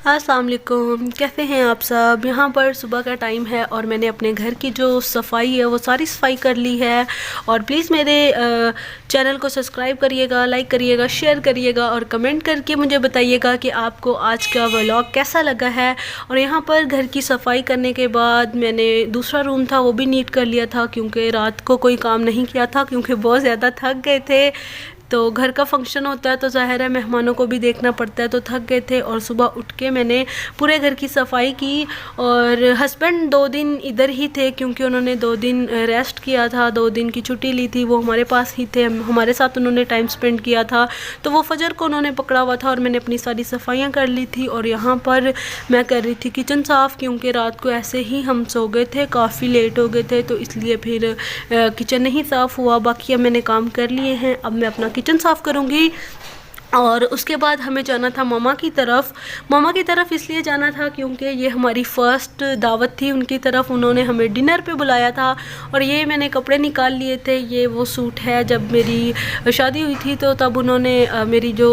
अस्सलाम वालेकुम, कैसे हैं आप सब। यहाँ पर सुबह का टाइम है और मैंने अपने घर की जो सफाई है वो सारी सफाई कर ली है। और प्लीज़ मेरे चैनल को सब्सक्राइब करिएगा, लाइक करिएगा, शेयर करिएगा और कमेंट करके मुझे बताइएगा कि आपको आज का व्लॉग कैसा लगा है। और यहाँ पर घर की सफाई करने के बाद मैंने दूसरा रूम था वो भी नीट कर लिया था, क्योंकि रात को कोई काम नहीं किया था क्योंकि बहुत ज़्यादा थक गए थे। तो घर का फंक्शन होता है तो ज़ाहिर है मेहमानों को भी देखना पड़ता है, तो थक गए थे। और सुबह उठ के मैंने पूरे घर की सफाई की। और हस्बैंड 2 दिन इधर ही थे क्योंकि उन्होंने 2 दिन रेस्ट किया था, 2 दिन की छुट्टी ली थी। वो हमारे पास ही थे, हमारे साथ उन्होंने टाइम स्पेंड किया था। तो वो फजर को उन्होंने पकड़ा हुआ था और मैंने अपनी सारी सफाइयाँ कर ली थी। और यहाँ पर मैं कर रही थी किचन साफ़, क्योंकि रात को ऐसे ही हम सो गए थे, काफ़ी लेट हो गए थे, तो इसलिए फिर किचन नहीं साफ़ हुआ। बाकी अब मैंने काम कर लिए हैं, अब मैं अपना किचन साफ़ करूँगी। और उसके बाद हमें जाना था मामा की तरफ इसलिए जाना था क्योंकि ये हमारी फ़र्स्ट दावत थी उनकी तरफ। उन्होंने हमें डिनर पे बुलाया था। और ये मैंने कपड़े निकाल लिए थे, ये वो सूट है, जब मेरी शादी हुई थी तो तब उन्होंने मेरी जो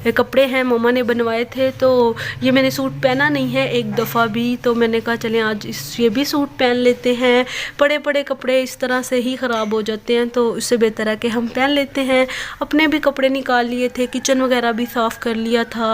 कपड़े हैं मामा ने बनवाए थे। तो ये मैंने सूट पहना नहीं है एक दफ़ा भी, तो मैंने कहा चलें आज ये भी सूट पहन लेते हैं। पड़े पड़े कपड़े इस तरह से ही ख़राब हो जाते हैं, तो इससे बेहतर है कि हम पहन लेते हैं। अपने भी कपड़े निकाल लिए थे, किचन वगैरह भी साफ़ कर लिया था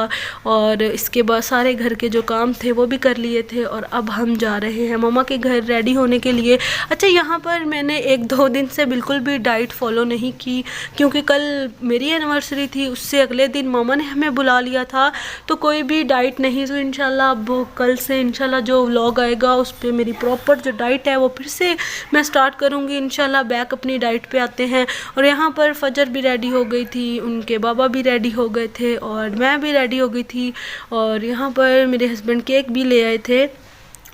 और इसके बाद सारे घर के जो काम थे वो भी कर लिए थे। और अब हम जा रहे हैं मामा के घर रेडी होने के लिए। अच्छा, यहाँ पर मैंने 1-2 दिन से बिल्कुल भी डाइट फॉलो नहीं की, क्योंकि कल मेरी एनिवर्सरी थी, उससे अगले दिन मामा ने हमें बुला लिया था, तो कोई भी डाइट नहीं। तो इंशाल्लाह अब कल से इंशाल्लाह जो व्लॉग आएगा उस पर मेरी प्रॉपर जो डाइट है वो फिर से मैं स्टार्ट करूँगी इंशाल्लाह। बैक अपनी डाइट पे आते हैं। और यहाँ पर फजर भी रेडी हो गई थी, उनके बाबा भी रेडी हो गए थे और मैं भी रेडी हो गई थी। और यहाँ पर मेरे हस्बैंड केक भी ले आए थे।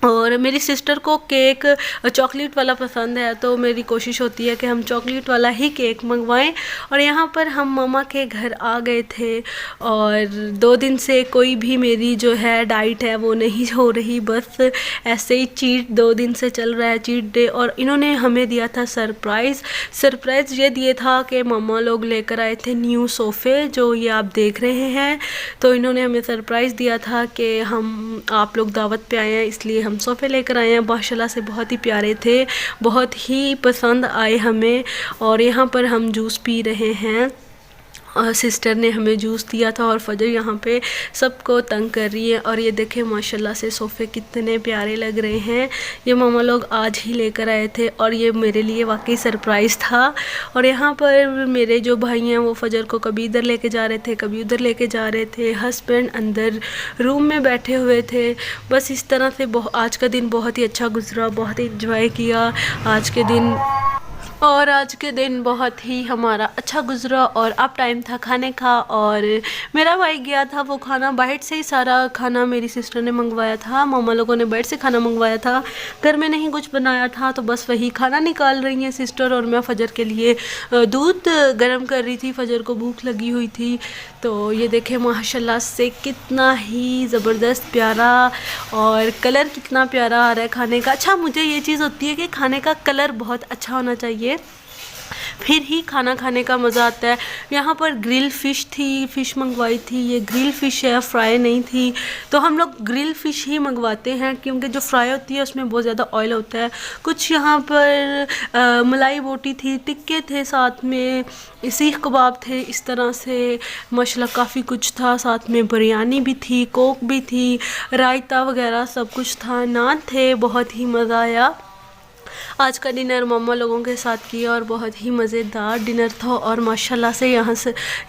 और मेरी सिस्टर को केक चॉकलेट वाला पसंद है, तो मेरी कोशिश होती है कि हम चॉकलेट वाला ही केक मंगवाएं। और यहाँ पर हम मामा के घर आ गए थे और 2 दिन से कोई भी मेरी जो है डाइट है वो नहीं हो रही, बस ऐसे ही चीट 2 दिन से चल रहा है, चीट डे। और इन्होंने हमें दिया था सरप्राइज़ ये दिए था कि मामा लोग लेकर आए थे न्यू सोफ़े, जो ये आप देख रहे हैं। तो इन्होंने हमें सरप्राइज़ दिया था कि हम आप लोग दावत पे आए हैं, इसलिए हम सोफ़े लेकर आए हैं। माशाल्लाह से बहुत ही प्यारे थे, बहुत ही पसंद आए हमें। और यहाँ पर हम जूस पी रहे हैं, सिस्टर ने हमें जूस दिया था और फजर यहाँ पे सबको तंग कर रही है। और ये देखें माशाल्लाह से सोफ़े कितने प्यारे लग रहे हैं। ये मामा लोग आज ही लेकर आए थे और ये मेरे लिए वाकई सरप्राइज़ था। और यहाँ पर मेरे जो भाई हैं वो फजर को कभी इधर लेके जा रहे थे, कभी उधर लेके जा रहे थे। हस्बैंड अंदर रूम में बैठे हुए थे। बस इस तरह से आज का दिन बहुत ही अच्छा गुजरा, बहुत ही इंजॉय किया आज के दिन। और आज के दिन बहुत ही हमारा अच्छा गुजरा। और अब टाइम था खाने का और मेरा भाई गया था वो खाना बाहर से ही, सारा खाना मेरी सिस्टर ने मंगवाया था, मामा लोगों ने बाहर से खाना मंगवाया था, घर में नहीं कुछ बनाया था, तो बस वही खाना निकाल रही हैं सिस्टर। और मैं फजर के लिए दूध गर्म कर रही थी, फजर को भूख लगी हुई थी। तो ये देखें माशाल्लाह से कितना ही ज़बरदस्त प्यारा और कलर कितना प्यारा आ रहा है खाने का। अच्छा, मुझे ये चीज़ होती है कि खाने का कलर बहुत अच्छा होना चाहिए, फिर ही खाना खाने का मज़ा आता है। यहाँ पर ग्रिल फ़िश थी, फ़िश मंगवाई थी, ये ग्रिल फ़िश है, फ्राई नहीं थी। तो हम लोग ग्रिल फ़िश ही मंगवाते हैं क्योंकि जो फ्राई होती है उसमें बहुत ज़्यादा ऑयल होता है। कुछ यहाँ पर मलाई बोटी थी, टिक्के थे, साथ में सीख कबाब थे, इस तरह से माशाल्लाह काफ़ी कुछ था। साथ में बिरयानी भी थी, कोक भी थी, रायता वगैरह सब कुछ था, नान थे, बहुत ही मज़ा आया। आज का डिनर मम्मा लोगों के साथ किया और बहुत ही मज़ेदार डिनर था। और माशाल्लाह से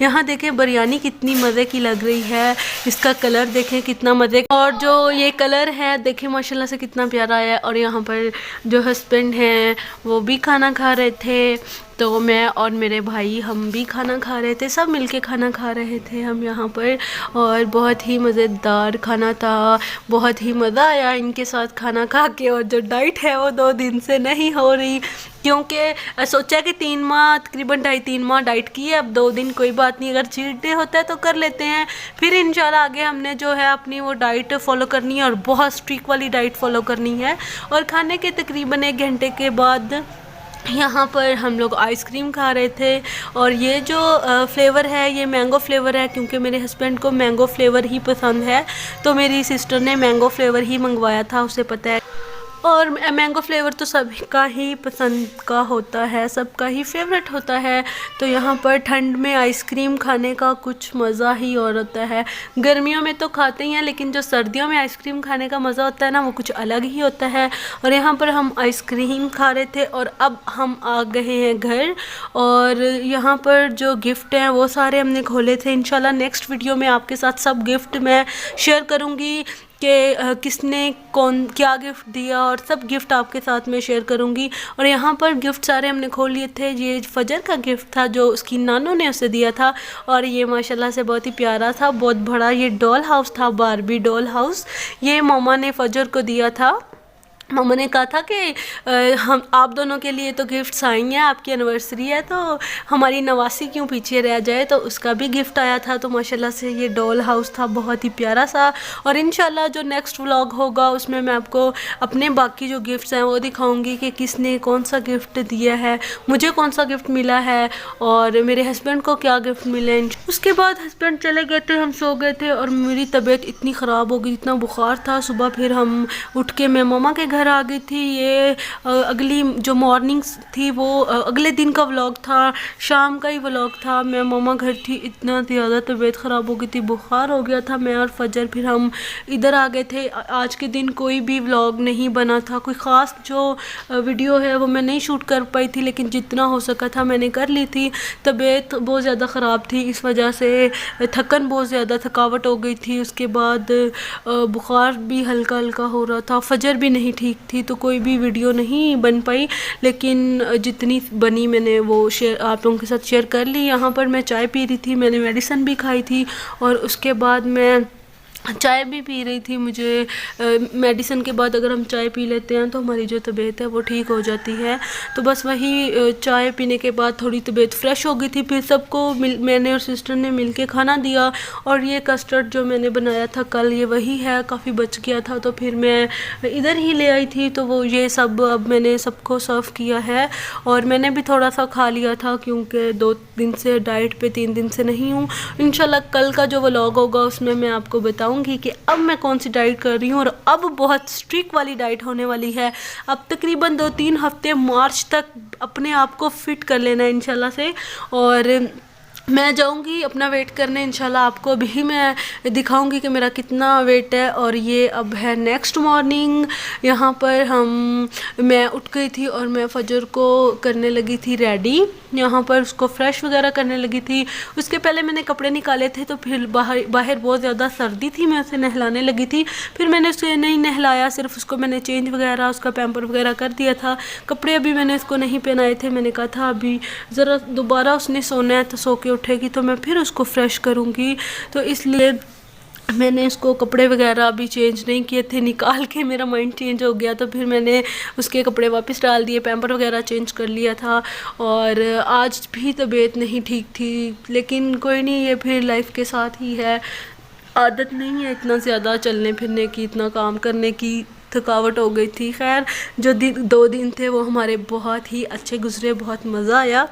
यहाँ देखें बिरयानी कितनी मज़े की लग रही है, इसका कलर देखें कितना मज़े, और जो ये कलर है देखें माशाल्लाह से कितना प्यारा है। और यहाँ पर जो हस्बैंड हैं वो भी खाना खा रहे थे, तो मैं और मेरे भाई हम भी खाना खा रहे थे, सब मिलके खाना खा रहे थे हम यहाँ पर। और बहुत ही मज़ेदार खाना था, बहुत ही मज़ा आया इनके साथ खाना खा के। और जो डाइट है वो 2 दिन से नहीं हो रही, क्योंकि सोचा कि 3 माह तकरीबन 2.5-3 माह डाइट की है, अब 2 दिन कोई बात नहीं, अगर चीट डे होता है तो कर लेते हैं, फिर इंशाल्लाह आगे हमने जो है अपनी वो डाइट फॉलो करनी है और बहुत स्ट्रिक्ट वाली डाइट फॉलो करनी है। और खाने के तकरीबन 1 घंटे के बाद यहाँ पर हम लोग आइसक्रीम खा रहे थे और ये जो फ्लेवर है ये मैंगो फ्लेवर है, क्योंकि मेरे हस्बैंड को मैंगो फ्लेवर ही पसंद है। तो मेरी सिस्टर ने मैंगो फ्लेवर ही मंगवाया था, उसे पता है। और मैंगो फ्लेवर तो सभी का ही पसंद का होता है, सबका ही फेवरेट होता है। तो यहाँ पर ठंड में आइसक्रीम खाने का कुछ मज़ा ही और होता है। गर्मियों में तो खाते ही हैं, लेकिन जो सर्दियों में आइसक्रीम खाने का मज़ा होता है ना, वो कुछ अलग ही होता है। और यहाँ पर हम आइसक्रीम खा रहे थे और अब हम आ गए हैं घर। और यहाँ पर जो गिफ्ट हैं वो सारे हमने खोले थे। इंशाल्लाह नेक्स्ट वीडियो में आपके साथ सब गिफ्ट मैं शेयर करूँगी कि किसने कौन क्या गिफ्ट दिया, और सब गिफ्ट आपके साथ में शेयर करूंगी। और यहाँ पर गिफ्ट सारे हमने खोल लिए थे। ये फजर का गिफ्ट था जो उसकी नानू ने उसे दिया था, और ये माशाल्लाह से बहुत ही प्यारा था, बहुत बड़ा ये डॉल हाउस था, बारबी डॉल हाउस। ये मामा ने फजर को दिया था। मम्मा ने कहा था कि हम आप दोनों के लिए तो गिफ्ट्स आई हैं, आपकी एनिवर्सरी है तो हमारी नवासी क्यों पीछे रह जाए, तो उसका भी गिफ्ट आया था। तो माशाल्लाह से ये डॉल हाउस था, बहुत ही प्यारा सा। और इंशाल्लाह जो नेक्स्ट व्लॉग होगा उसमें मैं आपको अपने बाकी जो गिफ्ट्स हैं वो दिखाऊंगी कि किसने कौन सा गिफ्ट दिया है, मुझे कौन सा गिफ्ट मिला है और मेरे हस्बैंड को क्या गिफ्ट मिले। उसके बाद हस्बैंड चले गए थे, हम सो गए थे और मेरी तबीयत इतनी ख़राब हो गई, इतना बुखार था। सुबह फिर हम उठ के मैं मामा के घर आ गई थी। ये अगली जो मॉर्निंग थी वो अगले दिन का व्लॉग था, शाम का ही व्लॉग था। मैं मामा घर थी, इतना ज़्यादा तबीयत ख़राब हो गई थी, बुखार हो गया था। मैं और फजर फिर हम इधर आ गए थे। आज के दिन कोई भी व्लॉग नहीं बना था, कोई ख़ास जो वीडियो है वो मैं नहीं शूट कर पाई थी, लेकिन जितना हो सका था मैंने कर ली थी। तबीयत बहुत ज़्यादा ख़राब थी, इस वजह से थकन बहुत ज़्यादा, थकावट हो गई थी। उसके बाद बुखार भी हल्का हल्का हो रहा था, फजर भी नहीं ठीक थी, तो कोई भी वीडियो नहीं बन पाई। लेकिन जितनी बनी मैंने वो शेयर आप लोगों के साथ शेयर कर ली। यहाँ पर मैं चाय पी रही थी, मैंने मेडिसिन भी खाई थी और उसके बाद मैं चाय भी पी रही थी। मुझे मेडिसिन के बाद अगर हम चाय पी लेते हैं तो हमारी जो तबीयत है वो ठीक हो जाती है। तो बस वही चाय पीने के बाद थोड़ी तबीयत फ़्रेश हो गई थी। फिर सबको मैंने और सिस्टर ने मिलके खाना दिया। और ये कस्टर्ड जो मैंने बनाया था कल, ये वही है, काफ़ी बच गया था तो फिर मैं इधर ही ले आई थी। तो वो ये सब अब मैंने सबको सर्व किया है और मैंने भी थोड़ा सा खा लिया था, क्योंकि 2 दिन से डाइट पे 3 दिन से नहीं हूँ। इंशाल्लाह कल का जो व्लॉग होगा उसमें मैं आपको बताऊँगी कि अब मैं कौन सी डाइट कर रही हूँ। और अब बहुत स्ट्रिक्ट वाली डाइट होने वाली है। अब तकरीबन 2-3 हफ्ते मार्च तक अपने आप को फिट कर लेना है इंशाल्लाह से। और मैं जाऊंगी अपना वेट करने, इंशाल्लाह आपको भी मैं दिखाऊंगी कि मेरा कितना वेट है। और ये अब है नेक्स्ट मॉर्निंग। यहाँ पर मैं उठ गई थी और मैं फजर को करने लगी थी रेडी, यहाँ पर उसको फ्रेश वगैरह करने लगी थी। उसके पहले मैंने कपड़े निकाले थे, तो फिर बाहर बहुत ज़्यादा सर्दी थी, मैं उसे नहलाने लगी थी। फिर मैंने उसे नहीं नहलाया, सिर्फ उसको मैंने चेंज वगैरह, उसका पैम्पर वगैरह कर दिया था। कपड़े अभी मैंने उसको नहीं पहनाए थे, मैंने कहा था अभी ज़रा दोबारा उसने सोना है तो सो के उठेगी तो मैं फिर उसको फ्रेश करूँगी। तो इसलिए मैंने इसको कपड़े वगैरह अभी चेंज नहीं किए थे, निकाल के मेरा माइंड चेंज हो गया। तो फिर मैंने उसके कपड़े वापस डाल दिए, पैम्पर वगैरह चेंज कर लिया था। और आज भी तबीयत नहीं ठीक थी, लेकिन कोई नहीं, ये फिर लाइफ के साथ ही है। आदत नहीं है इतना ज़्यादा चलने फिरने की, इतना काम करने की, थकावट हो गई थी। खैर जो 2 दिन थे वो हमारे बहुत ही अच्छे गुजरे, बहुत मज़ा आया।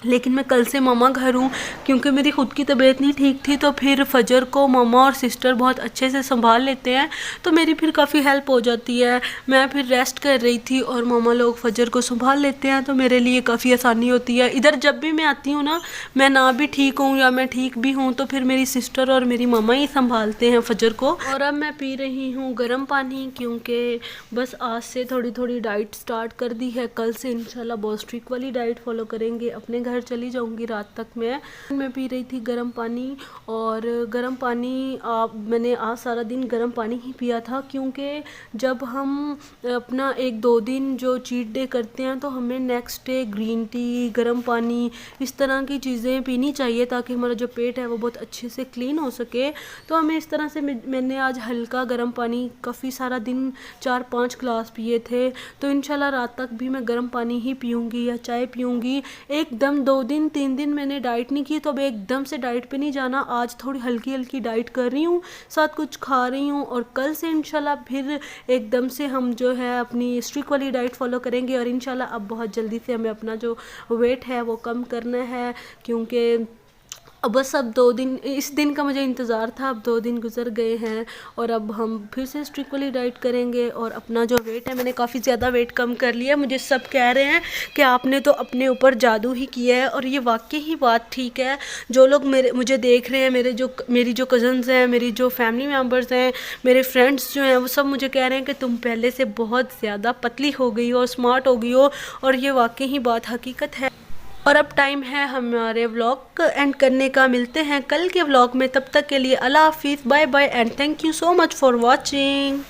लेकिन मैं कल से मामा घर हूँ, क्योंकि मेरी ख़ुद की तबीयत नहीं ठीक थी। तो फिर फजर को मामा और सिस्टर बहुत अच्छे से संभाल लेते हैं, तो मेरी फिर काफ़ी हेल्प हो जाती है। मैं फिर रेस्ट कर रही थी और मामा लोग फजर को संभाल लेते हैं, तो मेरे लिए काफ़ी आसानी होती है। इधर जब भी मैं आती हूँ ना, मैं ना भी ठीक हूँ या मैं ठीक भी हूँ, तो फिर मेरी सिस्टर और मेरी मामा ही संभालते हैं फजर को। और अब मैं पी रही हूँ गर्म पानी, क्योंकि बस आज से थोड़ी थोड़ी डाइट स्टार्ट कर दी है। कल से इंशाल्लाह बहुत स्ट्रिक्ट वाली डाइट फॉलो करेंगे। अपने घर चली जाऊंगी रात तक। मैं पी रही थी गर्म पानी। और गर्म पानी मैंने आज सारा दिन गर्म पानी ही पिया था, क्योंकि जब हम अपना 1-2 दिन जो चीट डे करते हैं तो हमें नेक्स्ट डे ग्रीन टी, गर्म पानी, इस तरह की चीज़ें पीनी चाहिए, ताकि हमारा जो पेट है वो बहुत अच्छे से क्लीन हो सके। तो हमें इस तरह से मैंने आज हल्का गर्म पानी काफ़ी सारा दिन 4-5 गिलास पिए थे। तो इंशाल्लाह रात तक भी मैं गर्म पानी ही पीऊँगी या चाय पीऊँगी। एकदम 2 दिन 3 दिन मैंने डाइट नहीं की, तो अब एकदम से डाइट पे नहीं जाना। आज थोड़ी हल्की हल्की डाइट कर रही हूँ, साथ कुछ खा रही हूँ, और कल से इंशाल्लाह फिर एकदम से हम जो है अपनी स्ट्रिक्ट वाली डाइट फॉलो करेंगे। और इंशाल्लाह अब बहुत जल्दी से हमें अपना जो वेट है वो कम करना है, क्योंकि अब बस अब 2 दिन, इस दिन का मुझे इंतज़ार था। अब 2 दिन गुजर गए हैं और अब हम फिर से स्ट्रिक्ट वाली डाइट करेंगे। और अपना जो वेट है, मैंने काफ़ी ज़्यादा वेट कम कर लिया। मुझे सब कह रहे हैं कि आपने तो अपने ऊपर जादू ही किया है, और ये वाकई ही बात ठीक है। जो लोग मुझे देख रहे हैं, मेरी जो कज़न्स हैं, मेरी जो फैमिली मेम्बर्स हैं, मेरे फ्रेंड्स जो हैं, वो सब मुझे कह रहे हैं कि तुम पहले से बहुत ज़्यादा पतली हो गई हो, स्मार्ट हो गई हो, और ये वाकई ही बात हकीकत है। और अब टाइम है हमारे व्लॉग एंड करने का। मिलते हैं कल के व्लॉग में, तब तक के लिए अल्लाह हाफिज़, bye bye and thank you so much for watching.